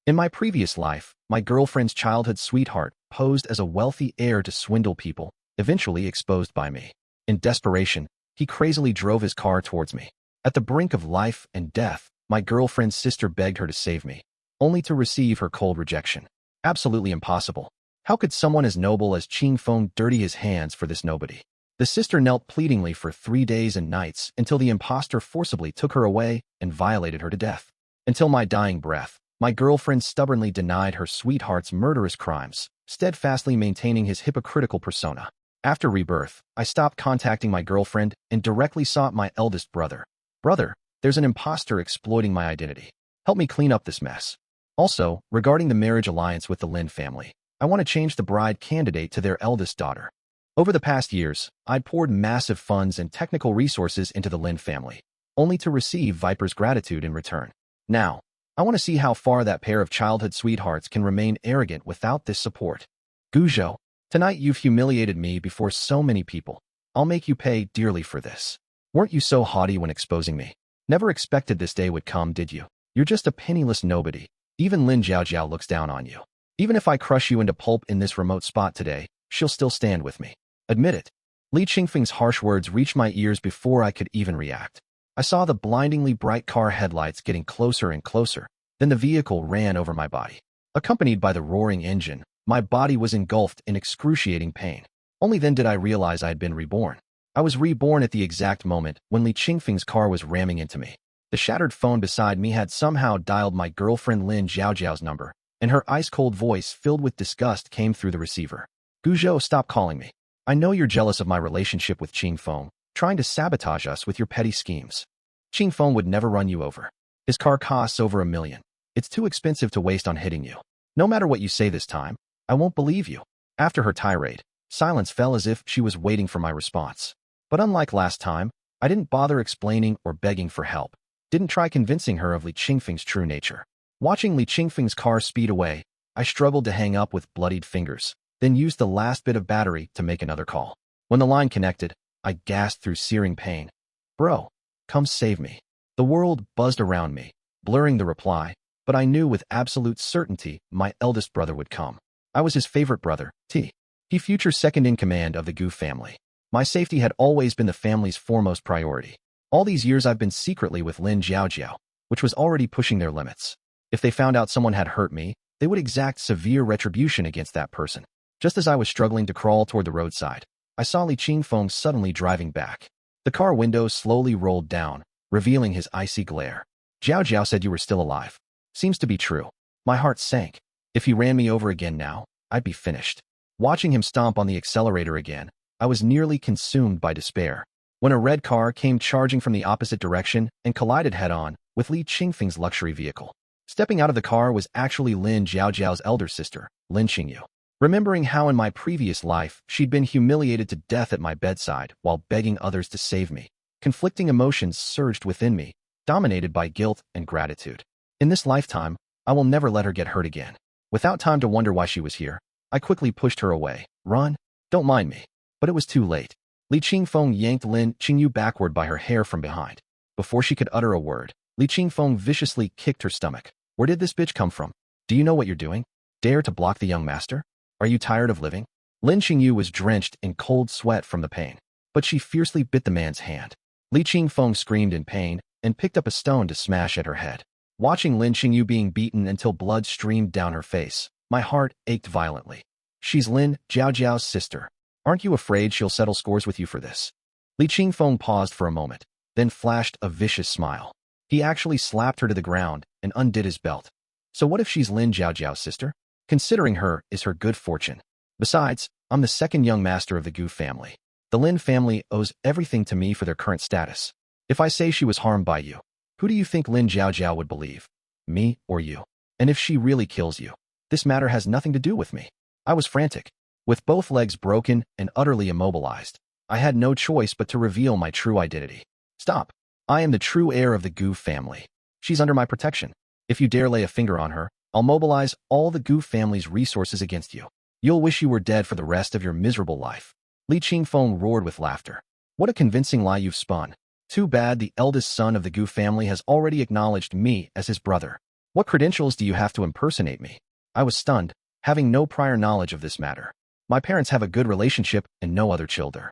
In my previous life, my girlfriend's childhood sweetheart posed as a wealthy heir to swindle people, eventually exposed by me. In desperation, he crazily drove his car towards me. At the brink of life and death, my girlfriend's sister begged her to save me, only to receive her cold rejection. Absolutely impossible. How could someone as noble as Ching Feng dirty his hands for this nobody? The sister knelt pleadingly for 3 days and nights until the impostor forcibly took her away and violated her to death. Until my dying breath, my girlfriend stubbornly denied her sweetheart's murderous crimes, steadfastly maintaining his hypocritical persona. After rebirth, I stopped contacting my girlfriend and directly sought my eldest brother. Brother, there's an impostor exploiting my identity. Help me clean up this mess. Also, regarding the marriage alliance with the Lin family, I want to change the bride candidate to their eldest daughter. Over the past years, I'd poured massive funds and technical resources into the Lin family, only to receive Viper's gratitude in return. Now, I want to see how far that pair of childhood sweethearts can remain arrogant without this support. Guzhou, tonight you've humiliated me before so many people. I'll make you pay dearly for this. Weren't you so haughty when exposing me? Never expected this day would come, did you? You're just a penniless nobody. Even Lin Jiaojiao looks down on you. Even if I crush you into pulp in this remote spot today, she'll still stand with me. Admit it. Li Qingfeng's harsh words reached my ears before I could even react. I saw the blindingly bright car headlights getting closer and closer. Then the vehicle ran over my body. Accompanied by the roaring engine, my body was engulfed in excruciating pain. Only then did I realize I had been reborn. I was reborn at the exact moment when Li Qingfeng's car was ramming into me. The shattered phone beside me had somehow dialed my girlfriend Lin Jiaojiao's number, and her ice-cold voice filled with disgust came through the receiver. Guzhou, stop calling me. I know you're jealous of my relationship with Qing Feng, trying to sabotage us with your petty schemes. Qing Feng would never run you over. His car costs over $1 million. It's too expensive to waste on hitting you. No matter what you say this time, I won't believe you. After her tirade, silence fell as if she was waiting for my response. But unlike last time, I didn't bother explaining or begging for help. Didn't try convincing her of Li Qingfeng's true nature. Watching Li Qingfeng's car speed away, I struggled to hang up with bloodied fingers, then used the last bit of battery to make another call. When the line connected, I gasped through searing pain. Bro, come save me. The world buzzed around me, blurring the reply, but I knew with absolute certainty my eldest brother would come. I was his favorite brother, T. He future second-in-command of the Gu family. My safety had always been the family's foremost priority. All these years I've been secretly with Lin Jiaojiao, which was already pushing their limits. If they found out someone had hurt me, they would exact severe retribution against that person. Just as I was struggling to crawl toward the roadside, I saw Li Qingfeng suddenly driving back. The car window slowly rolled down, revealing his icy glare. Jiaojiao said you were still alive. Seems to be true. My heart sank. If he ran me over again now, I'd be finished. Watching him stomp on the accelerator again, I was nearly consumed by despair. When a red car came charging from the opposite direction and collided head-on with Li Qingfeng's luxury vehicle. Stepping out of the car was actually Lin Jiaojiao's elder sister, Lin Qingyu. Remembering how in my previous life she'd been humiliated to death at my bedside while begging others to save me, conflicting emotions surged within me, dominated by guilt and gratitude. In this lifetime, I will never let her get hurt again. Without time to wonder why she was here, I quickly pushed her away. Run, don't mind me. But it was too late. Li Qingfeng yanked Lin Qingyu backward by her hair from behind. Before she could utter a word, Li Qingfeng viciously kicked her stomach. Where did this bitch come from? Do you know what you're doing? Dare to block the young master? Are you tired of living? Lin Qingyu was drenched in cold sweat from the pain, but she fiercely bit the man's hand. Li Qingfeng screamed in pain and picked up a stone to smash at her head. Watching Lin Qingyu being beaten until blood streamed down her face, my heart ached violently. She's Lin Jiaojiao's sister. Aren't you afraid she'll settle scores with you for this? Li Qingfeng paused for a moment, then flashed a vicious smile. He actually slapped her to the ground and undid his belt. So what if she's Lin Jiaojiao's sister? Considering her is her good fortune. Besides, I'm the second young master of the Gu family. The Lin family owes everything to me for their current status. If I say she was harmed by you, who do you think Lin Jiaojiao would believe? Me or you? And if she really kills you, this matter has nothing to do with me. I was frantic. With both legs broken and utterly immobilized, I had no choice but to reveal my true identity. Stop. I am the true heir of the Gu family. She's under my protection. If you dare lay a finger on her, I'll mobilize all the Gu family's resources against you. You'll wish you were dead for the rest of your miserable life. Li Qingfeng roared with laughter. What a convincing lie you've spun. Too bad the eldest son of the Gu family has already acknowledged me as his brother. What credentials do you have to impersonate me? I was stunned, having no prior knowledge of this matter. My parents have a good relationship and no other children.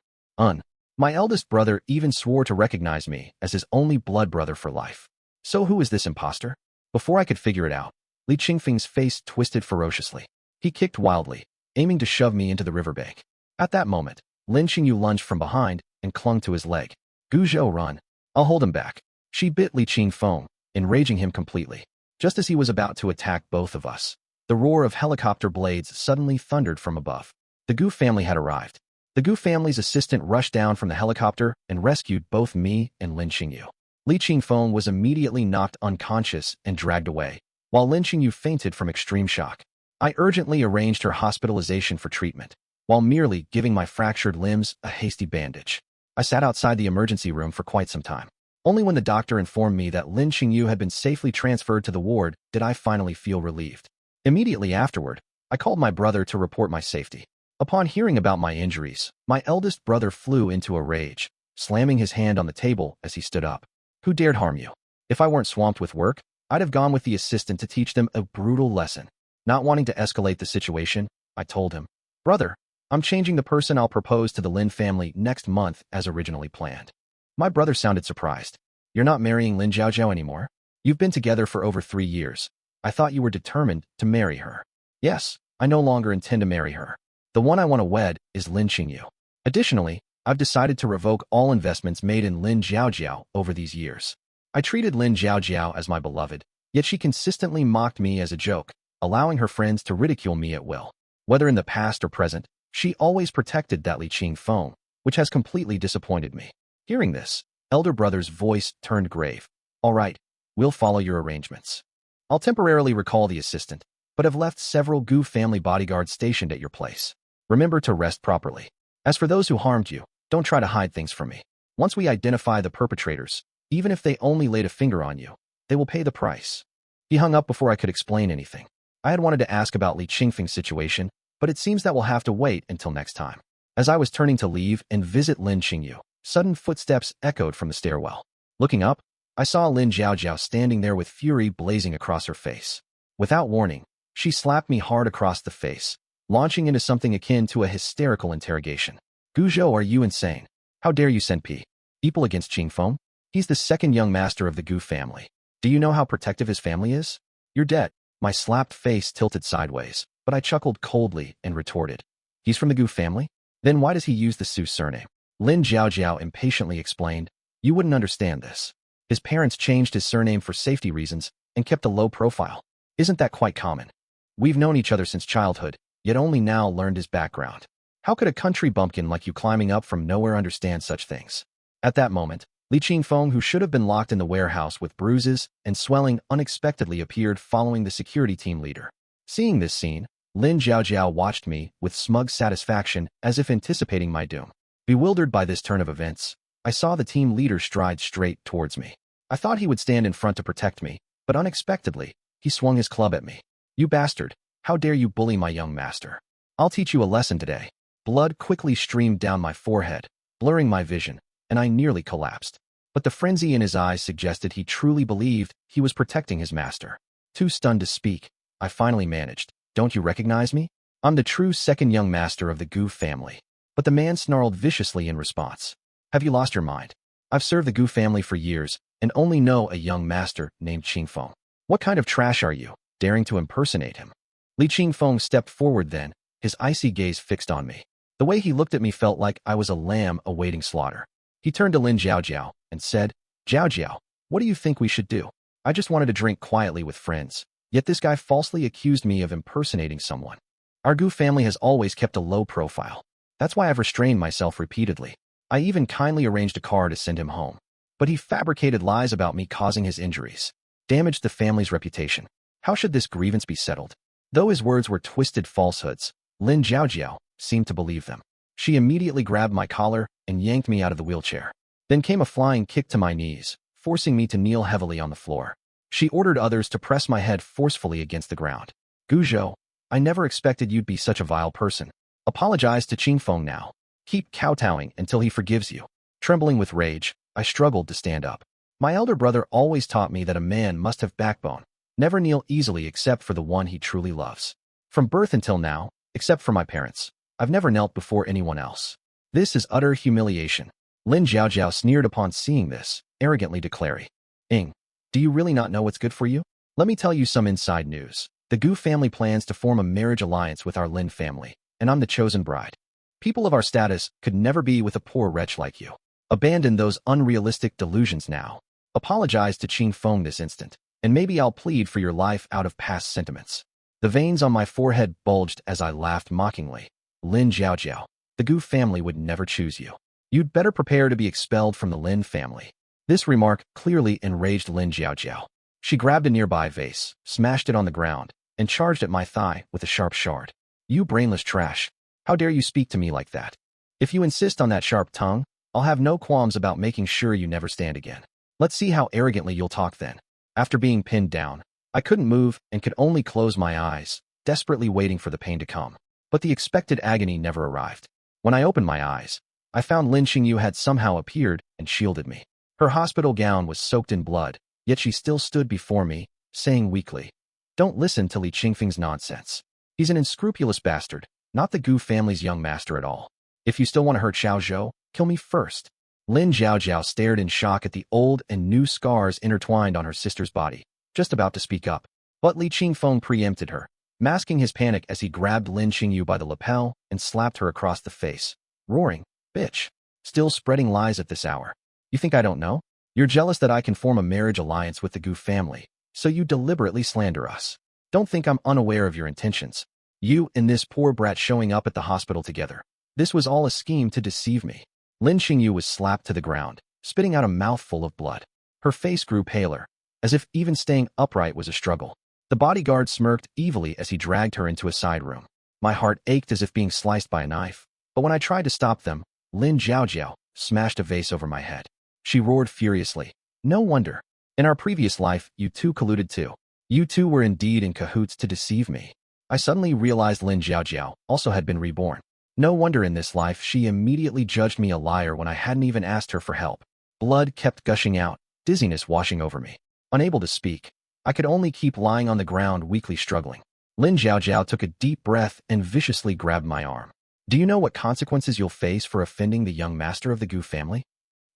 My eldest brother even swore to recognize me as his only blood brother for life. So who is this imposter? Before I could figure it out, Li Qingfeng's face twisted ferociously. He kicked wildly, aiming to shove me into the riverbank. At that moment, Lin Qingyu lunged from behind and clung to his leg. Guzhou, run. I'll hold him back. She bit Li Qingfeng, enraging him completely. Just as he was about to attack both of us, the roar of helicopter blades suddenly thundered from above. The Gu family had arrived. The Gu family's assistant rushed down from the helicopter and rescued both me and Lin Qingyu. Li Qingfeng was immediately knocked unconscious and dragged away, while Lin Qingyu fainted from extreme shock. I urgently arranged her hospitalization for treatment, while merely giving my fractured limbs a hasty bandage. I sat outside the emergency room for quite some time. Only when the doctor informed me that Lin Qingyu had been safely transferred to the ward did I finally feel relieved. Immediately afterward, I called my brother to report my safety. Upon hearing about my injuries, my eldest brother flew into a rage, slamming his hand on the table as he stood up. Who dared harm you? If I weren't swamped with work, I'd have gone with the assistant to teach them a brutal lesson. Not wanting to escalate the situation, I told him, Brother, I'm changing the person I'll propose to the Lin family next month as originally planned. My brother sounded surprised. You're not marrying Lin Zhaozhao anymore? You've been together for over 3 years. I thought you were determined to marry her. Yes, I no longer intend to marry her. The one I want to wed is Lin Qingyu. Additionally, I've decided to revoke all investments made in Lin Zhaojiao over these years. I treated Lin Zhaojiao as my beloved, yet she consistently mocked me as a joke, allowing her friends to ridicule me at will. Whether in the past or present, she always protected that Li Qingfeng, which has completely disappointed me. Hearing this, elder brother's voice turned grave. All right, we'll follow your arrangements. I'll temporarily recall the assistant, but have left several Gu family bodyguards stationed at your place. Remember to rest properly. As for those who harmed you, don't try to hide things from me. Once we identify the perpetrators, even if they only laid a finger on you, they will pay the price. He hung up before I could explain anything. I had wanted to ask about Li Qingfeng's situation, but it seems that we'll have to wait until next time. As I was turning to leave and visit Lin Qingyu, sudden footsteps echoed from the stairwell. Looking up, I saw Lin Zhaojiao standing there with fury blazing across her face. Without warning, she slapped me hard across the face, launching into something akin to a hysterical interrogation. Guzhou, are you insane? How dare you send people against Qingfeng? He's the second young master of the Gu family. Do you know how protective his family is? You're dead. My slapped face tilted sideways, but I chuckled coldly and retorted. He's from the Gu family? Then why does he use the Su surname? Lin Zhaojiao impatiently explained. You wouldn't understand this. His parents changed his surname for safety reasons and kept a low profile. Isn't that quite common? We've known each other since childhood, yet only now learned his background. How could a country bumpkin like you climbing up from nowhere understand such things? At that moment, Li Qingfeng, who should have been locked in the warehouse with bruises and swelling, unexpectedly appeared following the security team leader. Seeing this scene, Lin Zhaojiao watched me with smug satisfaction as if anticipating my doom. Bewildered by this turn of events, I saw the team leader stride straight towards me. I thought he would stand in front to protect me, but unexpectedly, he swung his club at me. You bastard! How dare you bully my young master? I'll teach you a lesson today. Blood quickly streamed down my forehead, blurring my vision, and I nearly collapsed. But the frenzy in his eyes suggested he truly believed he was protecting his master. Too stunned to speak, I finally managed. Don't you recognize me? I'm the true second young master of the Gu family. But the man snarled viciously in response. Have you lost your mind? I've served the Gu family for years and only know a young master named Qingfeng. What kind of trash are you, daring to impersonate him? Li Qingfeng stepped forward then, his icy gaze fixed on me. The way he looked at me felt like I was a lamb awaiting slaughter. He turned to Lin Zhaojiao and said, Zhaojiao, what do you think we should do? I just wanted to drink quietly with friends, yet this guy falsely accused me of impersonating someone. Our Gu family has always kept a low profile. That's why I've restrained myself repeatedly. I even kindly arranged a car to send him home. But he fabricated lies about me causing his injuries, damaged the family's reputation. How should this grievance be settled? Though his words were twisted falsehoods, Lin Zhaojiao seemed to believe them. She immediately grabbed my collar and yanked me out of the wheelchair. Then came a flying kick to my knees, forcing me to kneel heavily on the floor. She ordered others to press my head forcefully against the ground. Guzhou, I never expected you'd be such a vile person. Apologize to Qingfeng now. Keep kowtowing until he forgives you. Trembling with rage, I struggled to stand up. My elder brother always taught me that a man must have backbone. Never kneel easily except for the one he truly loves. From birth until now, except for my parents, I've never knelt before anyone else. This is utter humiliation. Lin Jiaojiao sneered upon seeing this, arrogantly declaring, "Ing, do you really not know what's good for you? Let me tell you some inside news. The Gu family plans to form a marriage alliance with our Lin family, and I'm the chosen bride. People of our status could never be with a poor wretch like you. Abandon those unrealistic delusions now. Apologize to Qing Feng this instant, and maybe I'll plead for your life out of past sentiments." The veins on my forehead bulged as I laughed mockingly. "Lin Jiaojiao, the Gu family would never choose you. You'd better prepare to be expelled from the Lin family." This remark clearly enraged Lin Jiaojiao. She grabbed a nearby vase, smashed it on the ground, and charged at my thigh with a sharp shard. "You brainless trash. How dare you speak to me like that? If you insist on that sharp tongue, I'll have no qualms about making sure you never stand again. Let's see how arrogantly you'll talk then." After being pinned down, I couldn't move and could only close my eyes, desperately waiting for the pain to come. But the expected agony never arrived. When I opened my eyes, I found Lin Xingyu had somehow appeared and shielded me. Her hospital gown was soaked in blood, yet she still stood before me, saying weakly, "Don't listen to Li Qingfeng's nonsense. He's an unscrupulous bastard, not the Gu family's young master at all. If you still want to hurt Xiao Zhou, kill me first." Lin Jiaojiao stared in shock at the old and new scars intertwined on her sister's body, just about to speak up. But Li Qingfeng preempted her, masking his panic as he grabbed Lin Xingyu by the lapel and slapped her across the face, roaring, "Bitch! Still spreading lies at this hour. You think I don't know? You're jealous that I can form a marriage alliance with the Gu family, so you deliberately slander us. Don't think I'm unaware of your intentions. You and this poor brat showing up at the hospital together. This was all a scheme to deceive me." Lin Xingyu was slapped to the ground, spitting out a mouthful of blood. Her face grew paler, as if even staying upright was a struggle. The bodyguard smirked evilly as he dragged her into a side room. My heart ached as if being sliced by a knife, but when I tried to stop them, Lin Jiaojiao smashed a vase over my head. She roared furiously, "No wonder. In our previous life, you two colluded too. You two were indeed in cahoots to deceive me." I suddenly realized Lin Jiaojiao also had been reborn. No wonder in this life she immediately judged me a liar when I hadn't even asked her for help. Blood kept gushing out, dizziness washing over me. Unable to speak, I could only keep lying on the ground weakly struggling. Lin Jiaojiao took a deep breath and viciously grabbed my arm. "Do you know what consequences you'll face for offending the young master of the Gu family?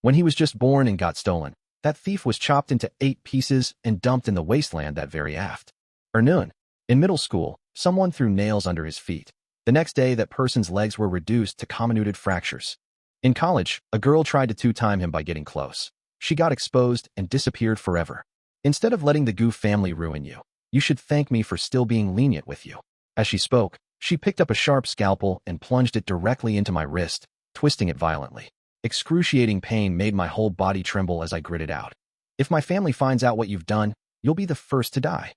When he was just born and got stolen, that thief was chopped into 8 pieces and dumped in the wasteland that very afternoon. In middle school, someone threw nails under his feet. The next day, that person's legs were reduced to comminuted fractures. In college, a girl tried to two-time him by getting close. She got exposed and disappeared forever. Instead of letting the Gu family ruin you, you should thank me for still being lenient with you." As she spoke, she picked up a sharp scalpel and plunged it directly into my wrist, twisting it violently. Excruciating pain made my whole body tremble as I gritted out, "If my family finds out what you've done, you'll be the first to die."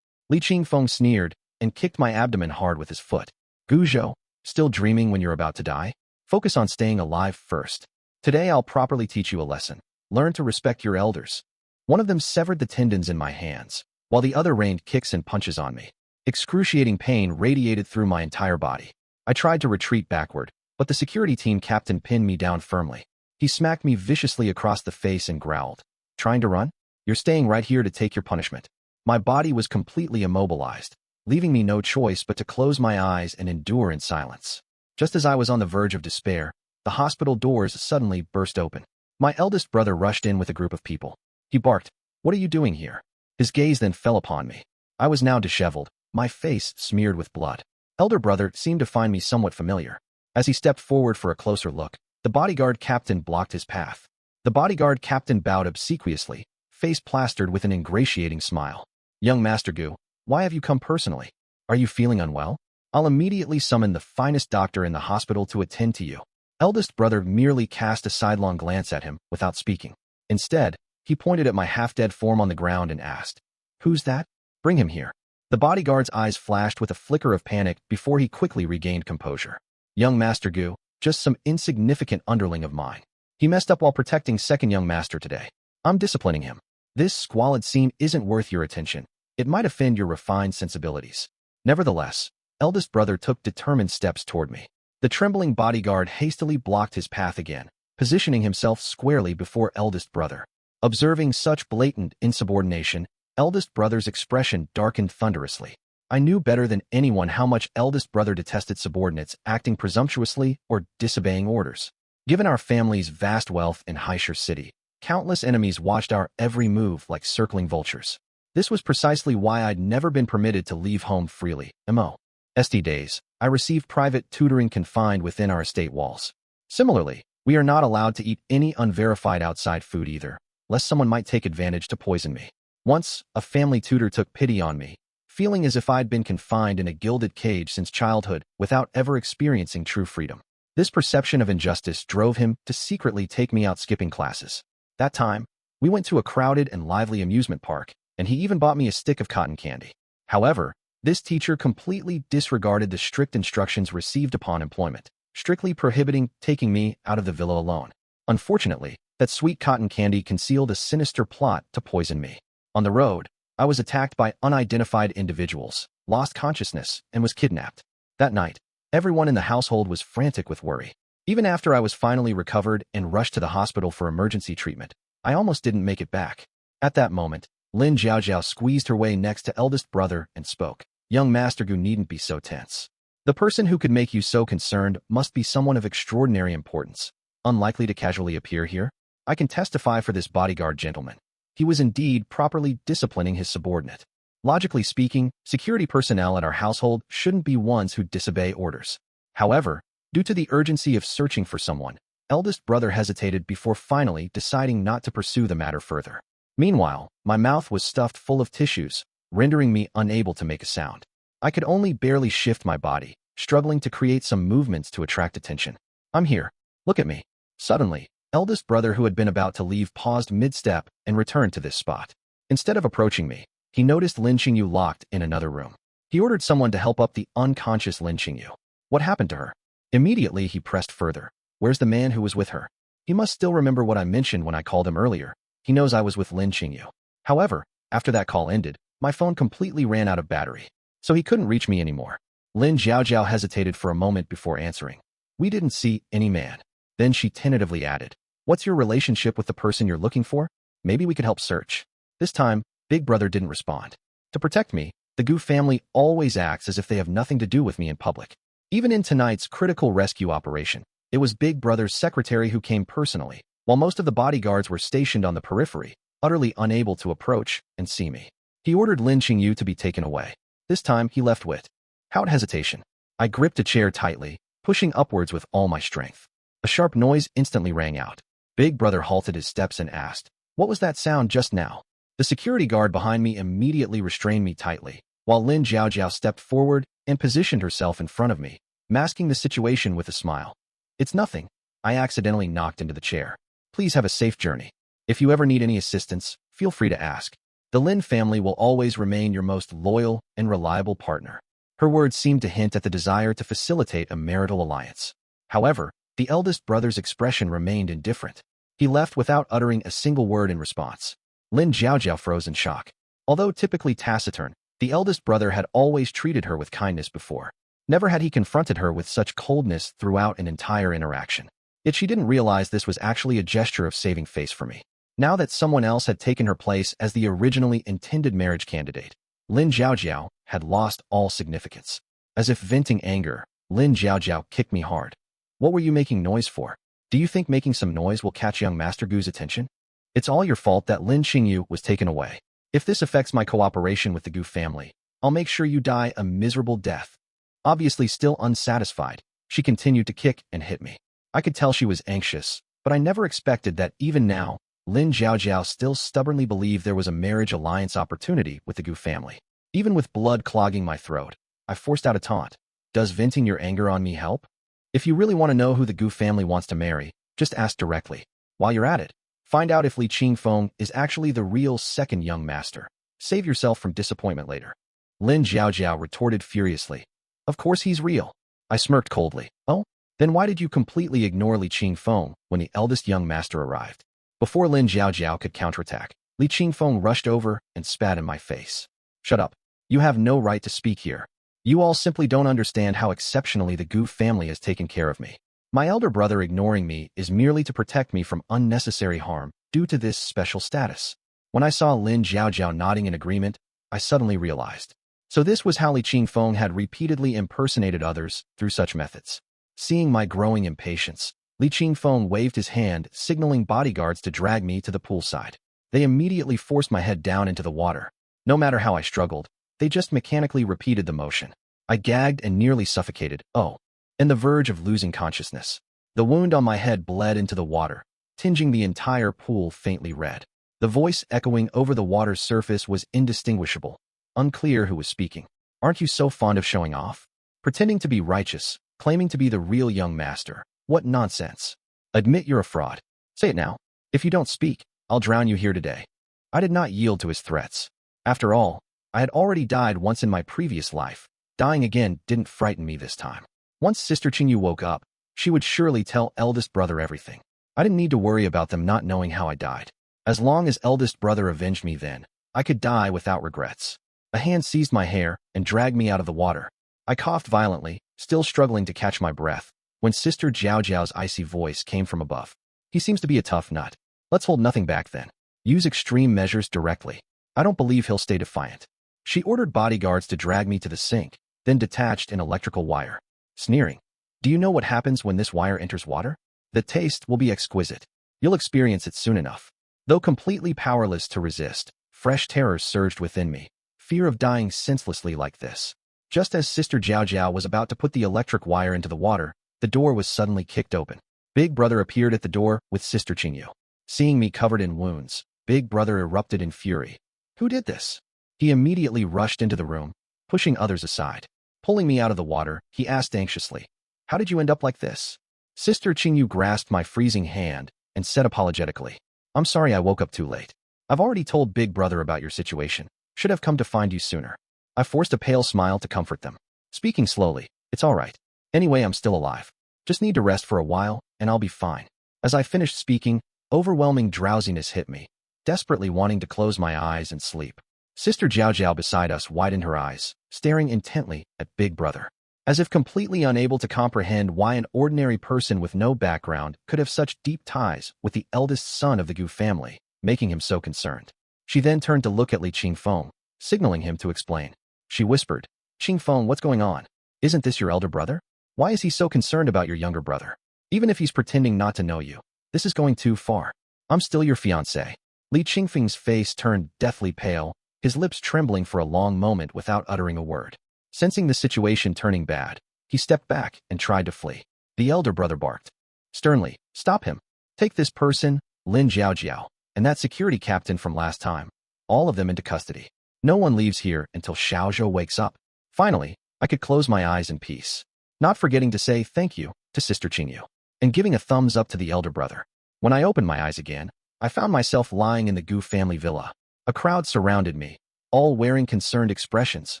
Li Qingfeng sneered and kicked my abdomen hard with his foot. "Guzhou, still dreaming when you're about to die? Focus on staying alive first. Today I'll properly teach you a lesson. Learn to respect your elders." One of them severed the tendons in my hands, while the other rained kicks and punches on me. Excruciating pain radiated through my entire body. I tried to retreat backward, but the security team captain pinned me down firmly. He smacked me viciously across the face and growled, "Trying to run? You're staying right here to take your punishment." My body was completely immobilized, leaving me no choice but to close my eyes and endure in silence. Just as I was on the verge of despair, the hospital doors suddenly burst open. My eldest brother rushed in with a group of people. He barked, "What are you doing here?" His gaze then fell upon me. I was now disheveled, my face smeared with blood. Elder brother seemed to find me somewhat familiar. As he stepped forward for a closer look, the bodyguard captain blocked his path. The bodyguard captain bowed obsequiously, face plastered with an ingratiating smile. "Young Master Gu, why have you come personally? Are you feeling unwell? I'll immediately summon the finest doctor in the hospital to attend to you." Eldest brother merely cast a sidelong glance at him without speaking. Instead, he pointed at my half-dead form on the ground and asked, "Who's that? Bring him here." The bodyguard's eyes flashed with a flicker of panic before he quickly regained composure. "Young Master Gu, just some insignificant underling of mine. He messed up while protecting second young master today. I'm disciplining him. This squalid scene isn't worth your attention. It might offend your refined sensibilities." Nevertheless, eldest brother took determined steps toward me. The trembling bodyguard hastily blocked his path again, positioning himself squarely before eldest brother. Observing such blatant insubordination, eldest brother's expression darkened thunderously. I knew better than anyone how much eldest brother detested subordinates acting presumptuously or disobeying orders. Given our family's vast wealth in Haishur City, countless enemies watched our every move like circling vultures. This was precisely why I'd never been permitted to leave home freely. M.O.S.T. days, I received private tutoring confined within our estate walls. Similarly, we are not allowed to eat any unverified outside food either, lest someone might take advantage to poison me. Once, a family tutor took pity on me, feeling as if I'd been confined in a gilded cage since childhood without ever experiencing true freedom. This perception of injustice drove him to secretly take me out skipping classes. That time, we went to a crowded and lively amusement park, and he even bought me a stick of cotton candy. However, this teacher completely disregarded the strict instructions received upon employment, strictly prohibiting taking me out of the villa alone. Unfortunately, that sweet cotton candy concealed a sinister plot to poison me. On the road, I was attacked by unidentified individuals, lost consciousness, and was kidnapped. That night, everyone in the household was frantic with worry. Even after I was finally recovered and rushed to the hospital for emergency treatment, I almost didn't make it back. At that moment, Lin Jiaojiao squeezed her way next to eldest brother and spoke. Young Master Gu needn't be so tense. The person who could make you so concerned must be someone of extraordinary importance, unlikely to casually appear here. I can testify for this bodyguard gentleman. He was indeed properly disciplining his subordinate. Logically speaking, security personnel at our household shouldn't be ones who disobey orders. However, due to the urgency of searching for someone, eldest brother hesitated before finally deciding not to pursue the matter further. Meanwhile, my mouth was stuffed full of tissues, rendering me unable to make a sound. I could only barely shift my body, struggling to create some movements to attract attention. I'm here. Look at me. Suddenly, eldest brother who had been about to leave paused mid-step and returned to this spot. Instead of approaching me, he noticed Lin Qingyu locked in another room. He ordered someone to help up the unconscious Lin Qingyu. What happened to her? Immediately, he pressed further. Where's the man who was with her? He must still remember what I mentioned when I called him earlier. He knows I was with Lin Qingyu. However, after that call ended, my phone completely ran out of battery, so he couldn't reach me anymore. Lin Jiaojiao hesitated for a moment before answering. We didn't see any man. Then she tentatively added, what's your relationship with the person you're looking for? Maybe we could help search. This time, Big Brother didn't respond. To protect me, the Gu family always acts as if they have nothing to do with me in public. Even in tonight's critical rescue operation, it was Big Brother's secretary who came personally, while most of the bodyguards were stationed on the periphery, utterly unable to approach and see me. He ordered Lin Qingyu to be taken away. This time, he left without hesitation. I gripped a chair tightly, pushing upwards with all my strength. A sharp noise instantly rang out. Big Brother halted his steps and asked, what was that sound just now? The security guard behind me immediately restrained me tightly, while Lin Jiaojiao stepped forward and positioned herself in front of me, masking the situation with a smile. It's nothing. I accidentally knocked into the chair. Please have a safe journey. If you ever need any assistance, feel free to ask. The Lin family will always remain your most loyal and reliable partner. Her words seemed to hint at the desire to facilitate a marital alliance. However, the eldest brother's expression remained indifferent. He left without uttering a single word in response. Lin Jiaojiao froze in shock. Although typically taciturn, the eldest brother had always treated her with kindness before. Never had he confronted her with such coldness throughout an entire interaction. Yet she didn't realize this was actually a gesture of saving face for me. Now that someone else had taken her place as the originally intended marriage candidate, Lin Jiaojiao had lost all significance. As if venting anger, Lin Jiaojiao kicked me hard. What were you making noise for? Do you think making some noise will catch young Master Gu's attention? It's all your fault that Lin Qingyu was taken away. If this affects my cooperation with the Gu family, I'll make sure you die a miserable death. Obviously still unsatisfied, she continued to kick and hit me. I could tell she was anxious, but I never expected that even now, Lin Jiaojiao still stubbornly believed there was a marriage alliance opportunity with the Gu family. Even with blood clogging my throat, I forced out a taunt. Does venting your anger on me help? If you really want to know who the Gu family wants to marry, just ask directly. While you're at it, find out if Li Qingfeng is actually the real second young master. Save yourself from disappointment later. Lin Jiaojiao retorted furiously. Of course he's real. I smirked coldly. Oh? Then why did you completely ignore Li Qingfeng when the eldest young master arrived? Before Lin Jiaojiao could counterattack, Li Qingfeng rushed over and spat in my face. Shut up. You have no right to speak here. You all simply don't understand how exceptionally the Gu family has taken care of me. My elder brother ignoring me is merely to protect me from unnecessary harm due to this special status. When I saw Lin Jiaojiao nodding in agreement, I suddenly realized. So this was how Li Qingfeng had repeatedly impersonated others through such methods. Seeing my growing impatience, Li Qingfeng waved his hand, signaling bodyguards to drag me to the poolside. They immediately forced my head down into the water. No matter how I struggled, they just mechanically repeated the motion. I gagged and nearly suffocated, on the verge of losing consciousness. The wound on my head bled into the water, tinging the entire pool faintly red. The voice echoing over the water's surface was indistinguishable. Unclear who was speaking. Aren't you so fond of showing off? Pretending to be righteous, claiming to be the real young master. What nonsense. Admit you're a fraud. Say it now. If you don't speak, I'll drown you here today. I did not yield to his threats. After all, I had already died once in my previous life. Dying again didn't frighten me this time. Once Sister Qingyu woke up, she would surely tell eldest brother everything. I didn't need to worry about them not knowing how I died. As long as eldest brother avenged me then, I could die without regrets. A hand seized my hair and dragged me out of the water. I coughed violently, still struggling to catch my breath, when Sister Jiaojiao's icy voice came from above. He seems to be a tough nut. Let's hold nothing back then. Use extreme measures directly. I don't believe he'll stay defiant. She ordered bodyguards to drag me to the sink, then detached an electrical wire. Sneering. Do you know what happens when this wire enters water? The taste will be exquisite. You'll experience it soon enough. Though completely powerless to resist, fresh terrors surged within me. Fear of dying senselessly like this. Just as Sister Jiaojiao was about to put the electric wire into the water, the door was suddenly kicked open. Big Brother appeared at the door with Sister Qingyu. Seeing me covered in wounds, Big Brother erupted in fury. Who did this? He immediately rushed into the room, pushing others aside. Pulling me out of the water, he asked anxiously, "How did you end up like this?" Sister Qingyu grasped my freezing hand and said apologetically, "I'm sorry I woke up too late. I've already told Big Brother about your situation. Should have come to find you sooner." I forced a pale smile to comfort them. Speaking slowly, "It's all right. Anyway, I'm still alive. Just need to rest for a while, and I'll be fine." As I finished speaking, overwhelming drowsiness hit me, desperately wanting to close my eyes and sleep. Sister Jiaojiao beside us widened her eyes, staring intently at Big Brother, as if completely unable to comprehend why an ordinary person with no background could have such deep ties with the eldest son of the Gu family, making him so concerned. She then turned to look at Li Qingfeng, signaling him to explain. She whispered, "Qingfeng, what's going on? Isn't this your elder brother? Why is he so concerned about your younger brother? Even if he's pretending not to know you, this is going too far. I'm still your fiancé." Li Qingfeng's face turned deathly pale, his lips trembling for a long moment without uttering a word. Sensing the situation turning bad, he stepped back and tried to flee. The elder brother barked sternly, "Stop him. Take this person, Lin Jiaojiao, and that security captain from last time, all of them into custody. No one leaves here until Xiaozhou wakes up." Finally, I could close my eyes in peace, not forgetting to say thank you to Sister Qingyu, and giving a thumbs up to the elder brother. When I opened my eyes again, I found myself lying in the Gu family villa. A crowd surrounded me, all wearing concerned expressions,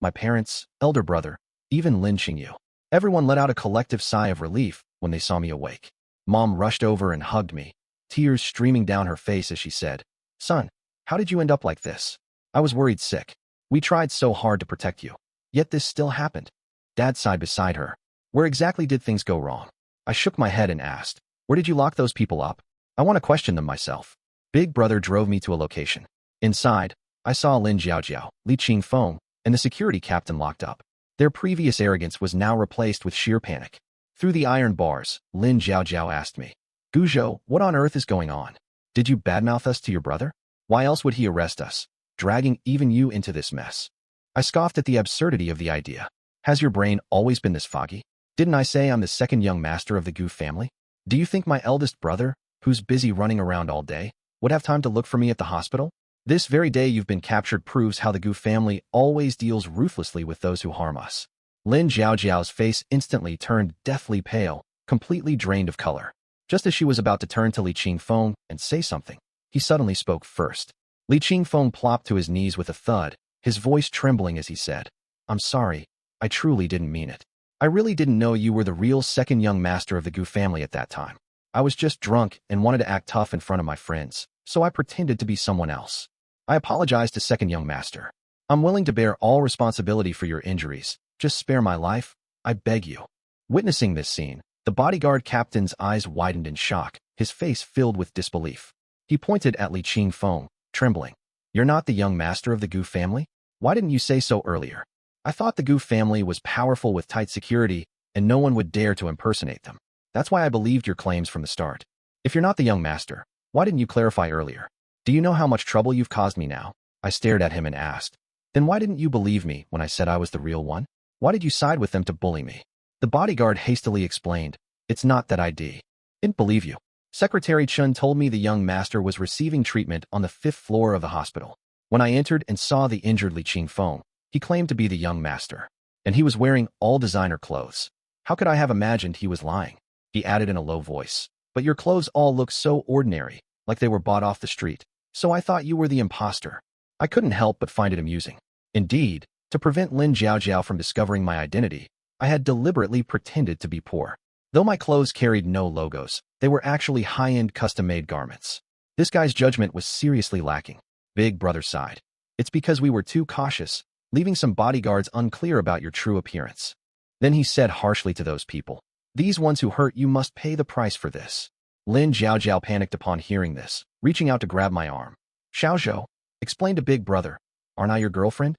my parents, elder brother, even Lin Qingyu. Everyone let out a collective sigh of relief when they saw me awake. Mom rushed over and hugged me, tears streaming down her face as she said, "Son, how did you end up like this? I was worried sick. We tried so hard to protect you. Yet this still happened." Dad sighed beside her. "Where exactly did things go wrong?" I shook my head and asked, "Where did you lock those people up? I want to question them myself." Big Brother drove me to a location. Inside, I saw Lin Jiaojiao, Li Qingfeng, and the security captain locked up. Their previous arrogance was now replaced with sheer panic. Through the iron bars, Lin Jiaojiao asked me, "Guzhou, what on earth is going on? Did you badmouth us to your brother? Why else would he arrest us, dragging even you into this mess?" I scoffed at the absurdity of the idea. Has your brain always been this foggy? Didn't I say I'm the second young master of the Gu family? Do you think my eldest brother, who's busy running around all day, would have time to look for me at the hospital? This very day you've been captured proves how the Gu family always deals ruthlessly with those who harm us. Lin Jiaojiao's face instantly turned deathly pale, completely drained of color. Just as she was about to turn to Li Qingfeng and say something, he suddenly spoke first. Li Qingfeng plopped to his knees with a thud, his voice trembling as he said, "I'm sorry, I truly didn't mean it. I really didn't know you were the real second young master of the Gu family at that time. I was just drunk and wanted to act tough in front of my friends, so I pretended to be someone else. I apologize to second young master. I'm willing to bear all responsibility for your injuries. Just spare my life, I beg you." Witnessing this scene, the bodyguard captain's eyes widened in shock, his face filled with disbelief. He pointed at Li Qingfeng, trembling. You're not the young master of the Gu family? Why didn't you say so earlier? I thought the Gu family was powerful with tight security and no one would dare to impersonate them. That's why I believed your claims from the start. If you're not the young master, why didn't you clarify earlier? Do you know how much trouble you've caused me now? I stared at him and asked. Then why didn't you believe me when I said I was the real one? Why did you side with them to bully me? The bodyguard hastily explained. It's not that I didn't believe you. Secretary Chun told me the young master was receiving treatment on the 5th floor of the hospital. When I entered and saw the injured Li Qingfeng, he claimed to be the young master. And he was wearing all designer clothes. How could I have imagined he was lying? He added in a low voice. But your clothes all look so ordinary, like they were bought off the street. So I thought you were the imposter. I couldn't help but find it amusing. Indeed, to prevent Lin Jiaojiao from discovering my identity, I had deliberately pretended to be poor. Though my clothes carried no logos, they were actually high-end custom-made garments. This guy's judgment was seriously lacking. Big Brother sighed. It's because we were too cautious, leaving some bodyguards unclear about your true appearance. Then he said harshly to those people, these ones who hurt you must pay the price for this. Lin Jiaojiao panicked upon hearing this, reaching out to grab my arm. Xiaozhou, explain to Big Brother, aren't I your girlfriend?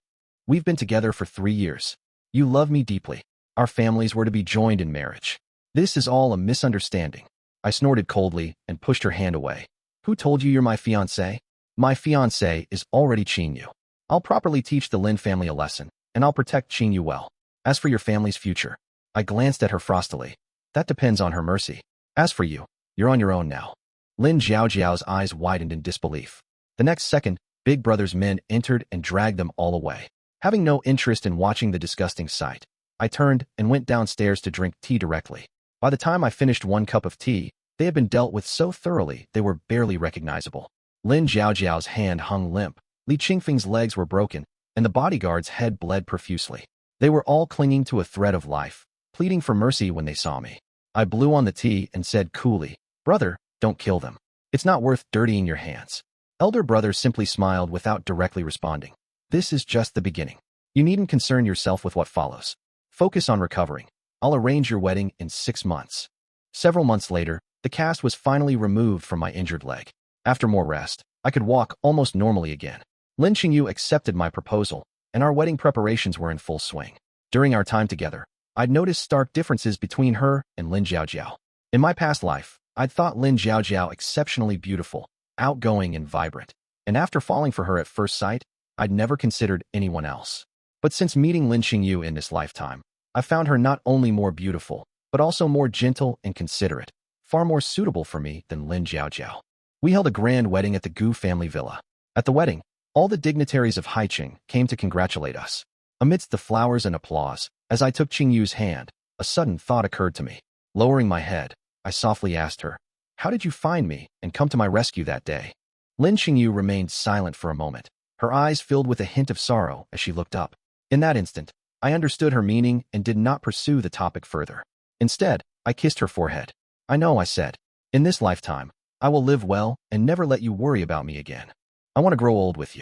We've been together for 3 years. You love me deeply. Our families were to be joined in marriage. This is all a misunderstanding. I snorted coldly and pushed her hand away. Who told you you're my fiancé? My fiancé is already Qingyu. I'll properly teach the Lin family a lesson, and I'll protect Qingyu well. As for your family's future, I glanced at her frostily. That depends on her mercy. As for you, you're on your own now. Lin Jiaojiao's eyes widened in disbelief. The next second, Big Brother's men entered and dragged them all away. Having no interest in watching the disgusting sight, I turned and went downstairs to drink tea directly. By the time I finished 1 cup of tea, they had been dealt with so thoroughly they were barely recognizable. Lin Jiaojiao's hand hung limp, Li Qingfeng's legs were broken, and the bodyguard's head bled profusely. They were all clinging to a thread of life, pleading for mercy when they saw me. I blew on the tea and said coolly, Brother, don't kill them. It's not worth dirtying your hands. Elder Brother simply smiled without directly responding. This is just the beginning. You needn't concern yourself with what follows. Focus on recovering. I'll arrange your wedding in 6 months. Several months later, the cast was finally removed from my injured leg. After more rest, I could walk almost normally again. Lin Qingyu accepted my proposal, and our wedding preparations were in full swing. During our time together, I'd noticed stark differences between her and Lin Jiaojiao. In my past life, I'd thought Lin Jiaojiao exceptionally beautiful, outgoing and vibrant, and after falling for her at first sight, I'd never considered anyone else. But since meeting Lin Qingyu in this lifetime, I found her not only more beautiful, but also more gentle and considerate, far more suitable for me than Lin Jiaojiao. We held a grand wedding at the Gu family villa. At the wedding, all the dignitaries of Haiqing came to congratulate us. Amidst the flowers and applause, as I took Qingyu's hand, a sudden thought occurred to me. Lowering my head, I softly asked her, how did you find me and come to my rescue that day? Lin Qingyu remained silent for a moment, her eyes filled with a hint of sorrow as she looked up. In that instant, I understood her meaning and did not pursue the topic further. Instead, I kissed her forehead. I know, I said. In this lifetime, I will live well and never let you worry about me again. I want to grow old with you.